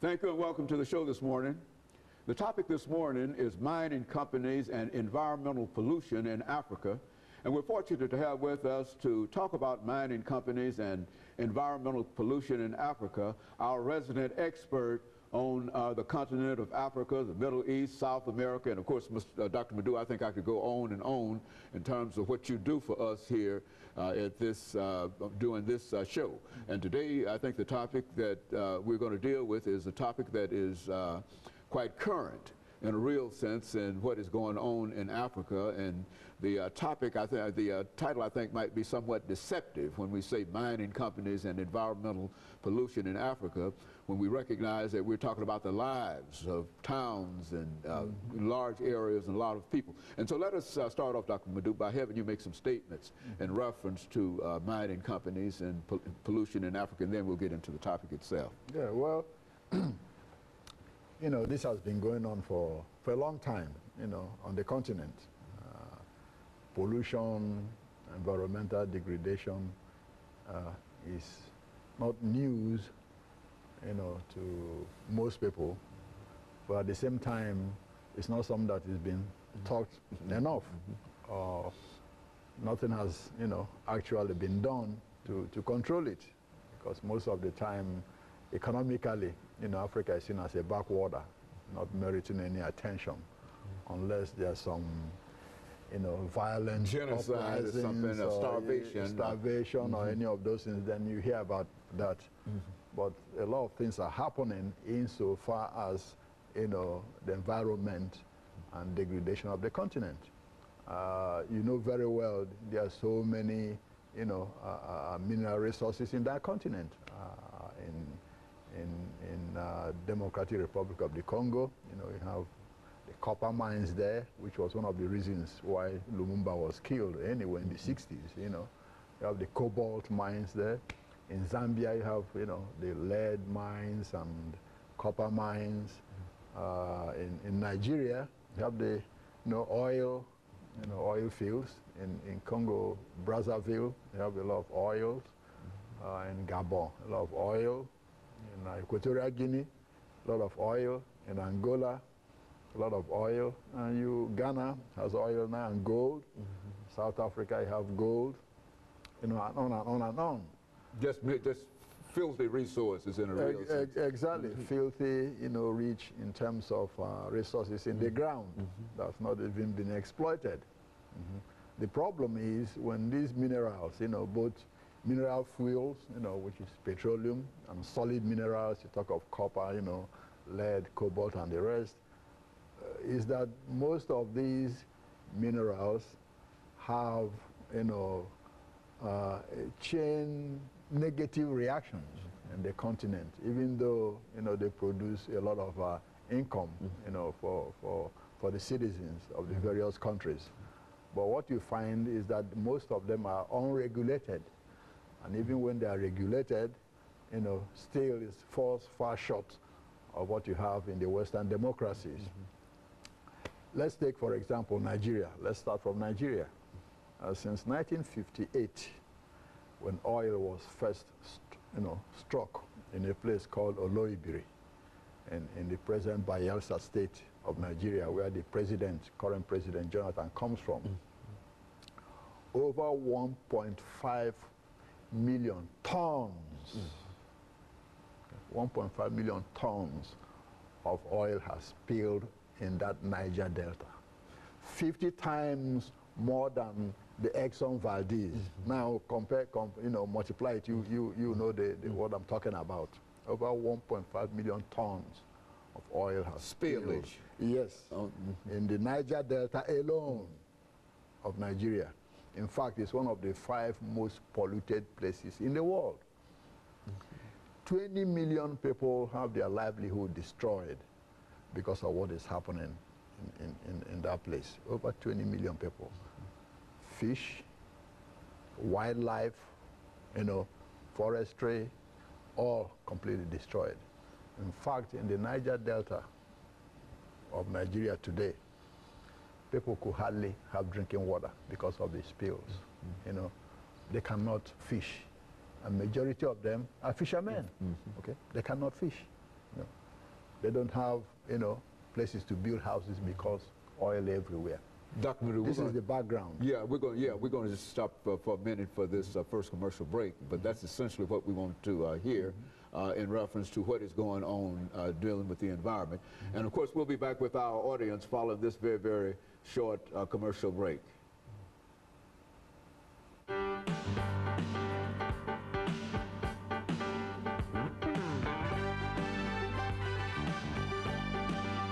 Thank you and welcome to the show this morning. The topic this morning is mining companies and environmental pollution in Africa. And we're fortunate to have with us to talk about mining companies and environmental pollution in Africa, our resident expert on the continent of Africa, the Middle East, South America, and of course, Dr. LMadu, I think I could go on and on in terms of what you do for us here at this, doing this show. And today, I think the topic that we're going to deal with is a topic that is quite current in a real sense in what is going on in Africa. And the topic, I think, the title I think might be somewhat deceptive when we say mining companies and environmental pollution in Africa, when we recognize that we're talking about the lives of towns and large areas and a lot of people. And so let us start off, Dr. LMadu, by having you make some statements in reference to mining companies and pollution in Africa, and then we'll get into the topic itself. Yeah, well, you know, this has been going on for a long time, you know, on the continent. Pollution, environmental degradation is not news, you know, to most people, but at the same time, it's not something that has been talked enough. Nothing has, you know, actually been done to control it, because most of the time, economically, you know, Africa is seen as a backwater, not meriting any attention, unless there's some, you know, violent genocide or something, or starvation, or any of those things, then you hear about that. But a lot of things are happening insofar as, you know, the environment and degradation of the continent. You know very well there are so many, you know, mineral resources in that continent. In Democratic Republic of the Congo, you know, you have the copper mines there, which was one of the reasons why Lumumba was killed anyway in the 60s, you know. You have the cobalt mines there. In Zambia, you have, you know, the lead mines and copper mines. In Nigeria, you have the, you know, oil fields. In Congo, Brazzaville, you have a lot of oils. In Gabon, a lot of oil. In Equatorial Guinea, a lot of oil. In Angola, a lot of oil. And Ghana has oil now and gold. South Africa, you have gold. You know, and on and on and on. Just filthy resources in a real sense. Exactly, filthy, you know, rich in terms of resources in the ground that's not even been exploited. The problem is when these minerals, you know, both mineral fuels, you know, which is petroleum, and solid minerals, you talk of copper, you know, lead, cobalt, and the rest, is that most of these minerals have, you know, chain negative reactions in the continent, even though, you know, they produce a lot of income, you know, for the citizens of the various countries. But what you find is that most of them are unregulated. And even when they are regulated, you know, still it falls far short of what you have in the Western democracies. Let's take, for example, Nigeria. Let's start from Nigeria. Since 1958, when oil was first, you know, struck in a place called Oloibiri, in the present Bayelsa state of Nigeria, where the current president Jonathan comes from, over 1.5 million tons, 1.5 million tons of oil has spilled in that Niger Delta. 50 times more than the Exxon Valdez. Now you know, multiply it, you know what I'm talking about. Over 1.5 million tons of oil has spilled. Yes, in the Niger Delta alone of Nigeria. In fact, it's one of the 5 most polluted places in the world. 20 million people have their livelihood destroyed because of what is happening in that place. Over 20 million people. Fish, wildlife, you know, forestry, all completely destroyed. In fact, in the Niger Delta of Nigeria today, people could hardly have drinking water because of the spills. You know, they cannot fish. A majority of them are fishermen. Okay, they cannot fish. You know, They don't have, you know, places to build houses because oil everywhere. Dr. LMadu, This is the background. Yeah, we're going to just stop for a minute for this first commercial break, but that's essentially what we want to hear in reference to what is going on dealing with the environment. And of course, we'll be back with our audience following this very, very short commercial break.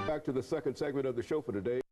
Back to the second segment of the show for today.